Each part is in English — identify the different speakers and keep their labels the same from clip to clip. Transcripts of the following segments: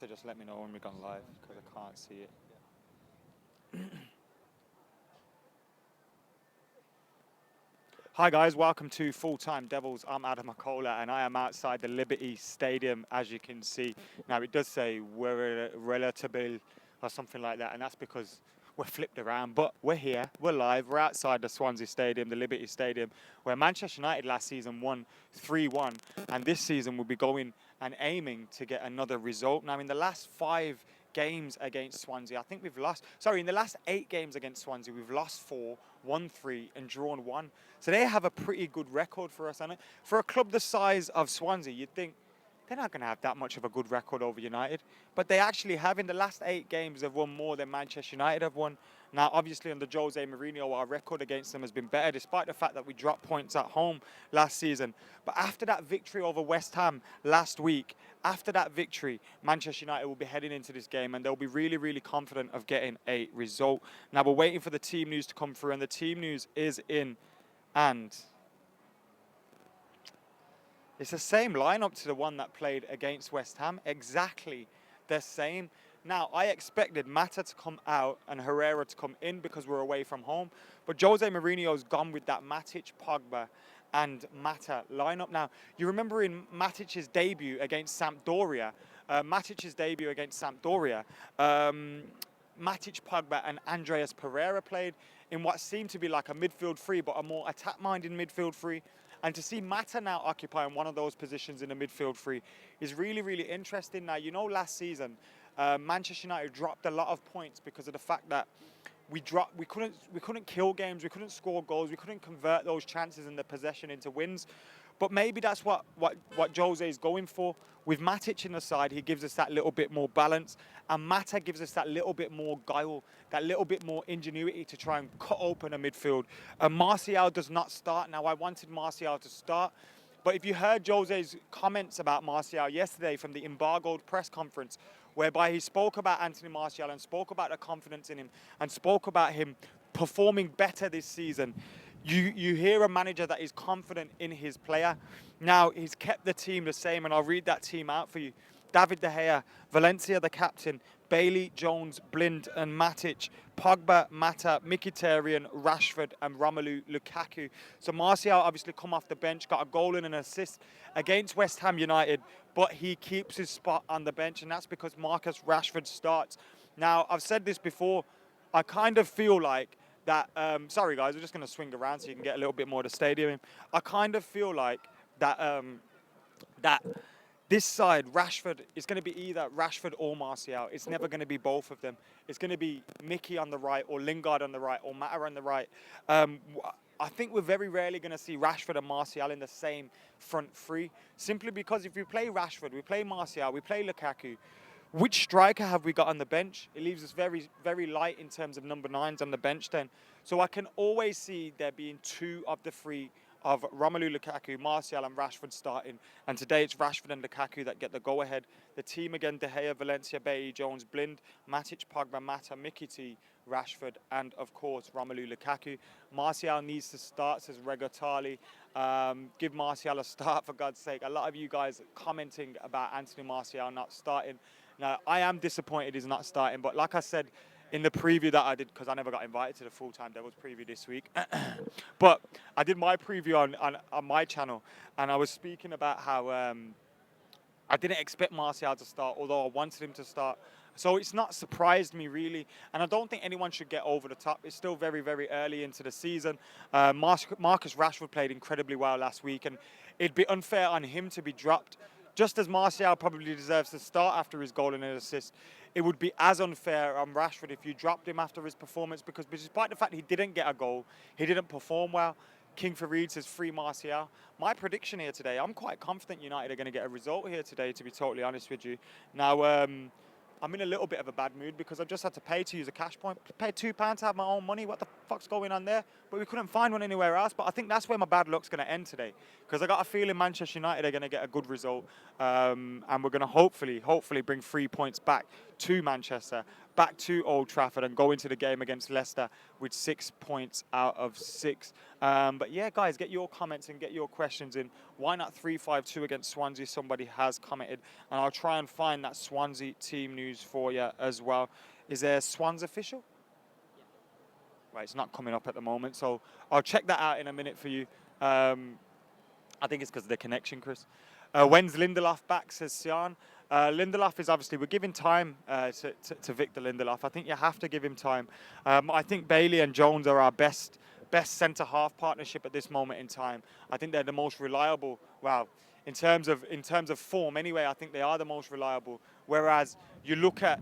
Speaker 1: So just let me know when we've gone live because I can't see it. Hi guys, welcome to Full Time Devils. I'm Adam Macola and I am outside the Liberty Stadium, as you can see. Now it does say we're relatable or something like that, and that's because we're flipped around, but we're here, we're live, we're outside the Swansea Stadium, the Liberty Stadium, where Manchester United last season won 3-1, and this season we'll be going and aiming to get another result. Now in the last 5 games against Swansea, I think in the last 8 games against Swansea, we've lost 4, won 3 and drawn 1. So they have a pretty good record for us. And for a club the size of Swansea, you'd think they're not going to have that much of a good record over United. But they actually have. In the last 8 games, they've won more than Manchester United have won. Now, obviously, under Jose Mourinho, our record against them has been better, despite the fact that we dropped points at home last season. But after that victory over West Ham last week, after that victory, Manchester United will be heading into this game and they'll be really, really confident of getting a result. Now, we're waiting for the team news to come through, and the team news is in. And it's the same lineup to the one that played against West Ham, exactly the same. Now, I expected Mata to come out and Herrera to come in because we're away from home, but Jose Mourinho's gone with that Matic, Pogba and Mata lineup. Now, you remember in Matic's debut against Sampdoria, Matic, Pogba and Andreas Pereira played in what seemed to be like a midfield three, but a more attack-minded midfield three. And to see Mata now occupying one of those positions in the midfield three is really, really interesting. Now, you know, last season, Manchester United dropped a lot of points because of the fact that we couldn't kill games, we couldn't score goals, we couldn't convert those chances and the possession into wins. But maybe that's what Jose is going for. With Matic in the side, he gives us that little bit more balance, and Mata gives us that little bit more guile, that little bit more ingenuity to try and cut open a midfield. Martial does not start. Now, I wanted Martial to start, but if you heard Jose's comments about Martial yesterday from the embargoed press conference, whereby he spoke about Anthony Martial and spoke about the confidence in him and spoke about him performing better this season, you hear a manager that is confident in his player. Now, he's kept the team the same, and I'll read that team out for you. David De Gea, Valencia the captain, Bailey, Jones, Blind and Matic, Pogba, Mata, Mkhitaryan, Rashford and Romelu Lukaku. So Martial obviously come off the bench, got a goal and an assist against West Ham United, but he keeps his spot on the bench, and that's because Marcus Rashford starts. Now, I've said this before, I kind of feel like that, sorry guys, we're just going to swing around so you can get a little bit more of the stadium in. I kind of feel like that that this side, Rashford, is going to be either Rashford or Martial. It's never going to be both of them. It's going to be Mickey on the right or Lingard on the right or Mata on the right. I think we're very rarely going to see Rashford and Martial in the same front three, simply because if we play Rashford, we play Martial, we play Lukaku, which striker have we got on the bench? It leaves us very, very light in terms of number 9s on the bench then. So I can always see there being 2 of the 3 of Romelu Lukaku, Martial and Rashford starting. And today it's Rashford and Lukaku that get the go-ahead. The team again, De Gea, Valencia, Bailly, Jones, Blind, Matic, Pogba, Mata, Mkhitaryan, Rashford and of course Romelu Lukaku. Martial needs to start, says Regatali. Give Martial a start for God's sake. A lot of you guys commenting about Anthony Martial not starting. Now, I am disappointed he's not starting, but like I said in the preview that I did, because I never got invited to the Full Time Devils preview this week, but I did my preview on my channel, and I was speaking about how I didn't expect Martial to start, although I wanted him to start. So it's not surprised me really, and I don't think anyone should get over the top. It's still very, very early into the season. Marcus Rashford played incredibly well last week, and it'd be unfair on him to be dropped. Just as Martial probably deserves to start after his goal and an assist, it would be as unfair on Rashford if you dropped him after his performance, because despite the fact he didn't get a goal, he didn't perform well. King Farid says free Martial. My prediction here today, I'm quite confident United are going to get a result here today, to be totally honest with you. Now, I'm in a little bit of a bad mood because I've just had to pay to use a cash point. Paid £2 to have my own money. What the fuck's going on there? But we couldn't find one anywhere else. But I think that's where my bad luck's going to end today, because I got a feeling Manchester United are going to get a good result, and we're going to hopefully bring 3 points back to Manchester, back to Old Trafford and go into the game against Leicester with 6 points out of 6. But yeah, guys, get your comments and get your questions in. Why not 3-5-2 against Swansea? Somebody has commented, and I'll try and find that Swansea team news for you as well. Is there Swans official? Right, it's not coming up at the moment, so I'll check that out in a minute for you. I think it's because of the connection, Chris. When's Lindelof back, says Sian. Lindelof is obviously, we're giving time to Victor Lindelof. I think you have to give him time. I think Bailey and Jones are our best centre-half partnership at this moment in time. I think they're the most reliable. Well, in terms of form, anyway, I think they are the most reliable. Whereas you look at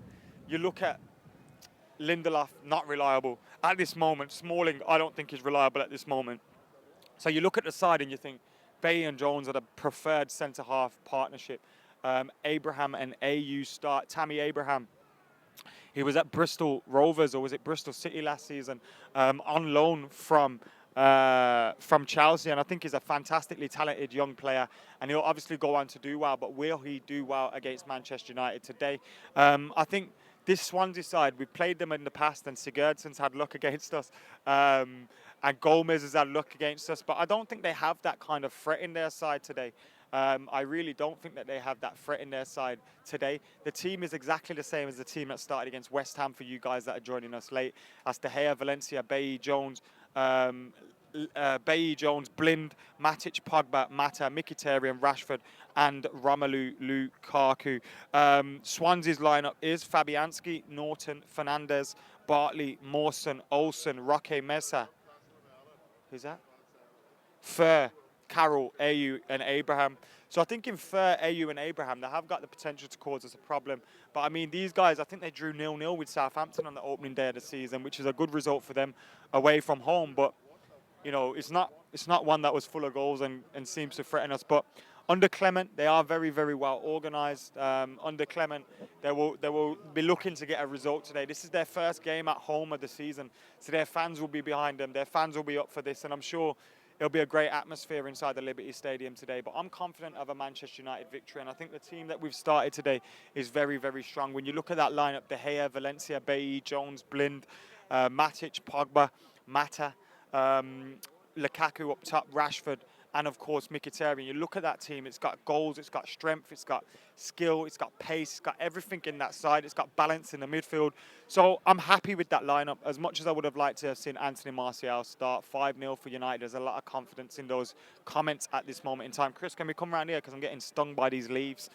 Speaker 1: Lindelof, not reliable at this moment. Smalling, I don't think is reliable at this moment. So you look at the side and you think Bailey and Jones are the preferred centre-half partnership. Abraham and AU start. Tammy Abraham, he was at Bristol Rovers, or was it Bristol City last season, on loan from Chelsea, and I think he's a fantastically talented young player, and he'll obviously go on to do well, but will he do well against Manchester United today? I think this Swansea side, we've played them in the past, and Sigurdsson's had luck against us, and Gomez has had luck against us, but I don't think they have that kind of threat in their side today. I really don't think that they have that threat in their side today. The team is exactly the same as the team that started against West Ham for you guys that are joining us late. That's De Gea, Valencia, Bailly, Jones, Blind, Matic, Pogba, Mata, Mkhitaryan, Rashford, and Romelu Lukaku. Swansea's lineup is Fabianski, Norton, Fernandez, Bartley, Mawson, Olsen, Roque Mesa. Who's that? Fur, Carroll, AU, and Abraham. So I think in Fur, AU, and Abraham, they have got the potential to cause us a problem. But I mean, these guys, I think they drew 0-0 with Southampton on the opening day of the season, which is a good result for them away from home. But you know, it's not one that was full of goals and seems to threaten us. But under Clement, they are very, very well organised. Under Clement, they will be looking to get a result today. This is their first game at home of the season, so their fans will be behind them. Their fans will be up for this, and I'm sure it'll be a great atmosphere inside the Liberty Stadium today. But I'm confident of a Manchester United victory, and I think the team that we've started today is very, very strong. When you look at that lineup, De Gea, Valencia, Bailly, Jones, Blind, Matic, Pogba, Mata, Lukaku up top, Rashford, and of course Mkhitaryan. You look at that team, it's got goals, it's got strength, it's got skill, it's got pace, it's got everything in that side, it's got balance in the midfield. So I'm happy with that lineup. As much as I would have liked to have seen Anthony Martial start 5-0 for United, there's a lot of confidence in those comments at this moment in time. Chris, can we come around here because I'm getting stung by these leaves?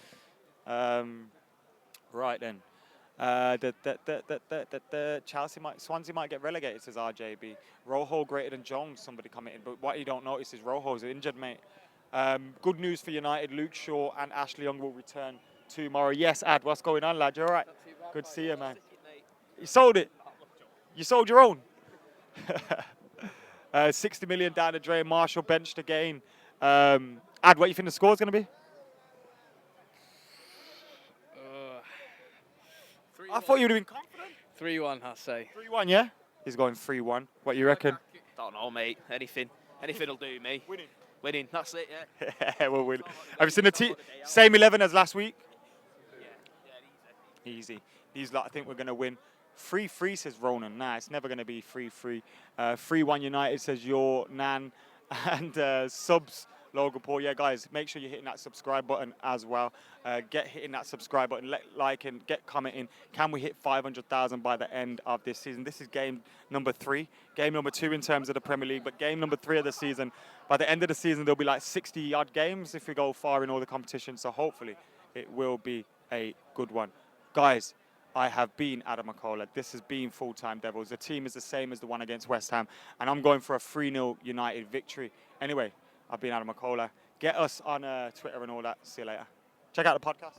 Speaker 1: Right then. Swansea might get relegated, says RJB. Rojo greater than Jones, somebody commented. But what you don't notice is Rojo's injured, mate. Good news for United. Luke Shaw and Ashley Young will return tomorrow. Yes, Ad, what's going on, lad? You all right? Good to see you, man. You sold it? You sold your own? 60 million down the drain. Marshall benched again. Ad, what do you think the score's going to be? I thought you would have been confident.
Speaker 2: 3-1, I say.
Speaker 1: 3-1, yeah? He's going 3-1. What you reckon?
Speaker 3: Don't know, mate. Anything will do me. Winning. That's it, yeah.
Speaker 1: Yeah, we'll win. Have you seen the team? Same 11 as last week? Yeah, easy. These lot, I think we're going to win. 3-3, says Ronan. Nah, it's never going to be 3-3. 3-1 United, says your Nan. And subs. Logan Paul, yeah, guys, make sure you're hitting that subscribe button as well. Get hitting that subscribe button, like and get commenting. Can we hit 500,000 by the end of this season? This is game number 3. Game number 2 in terms of the Premier League, but game number 3 of the season. By the end of the season, there'll be like 60-odd games if we go far in all the competitions. So hopefully it will be a good one. Guys, I have been Adam McCullough. This has been Full Time Devils. The team is the same as the one against West Ham, and I'm going for a 3-0 United victory. Anyway, I've been Adam McCullough. Get us on Twitter and all that. See you later. Check out the podcast.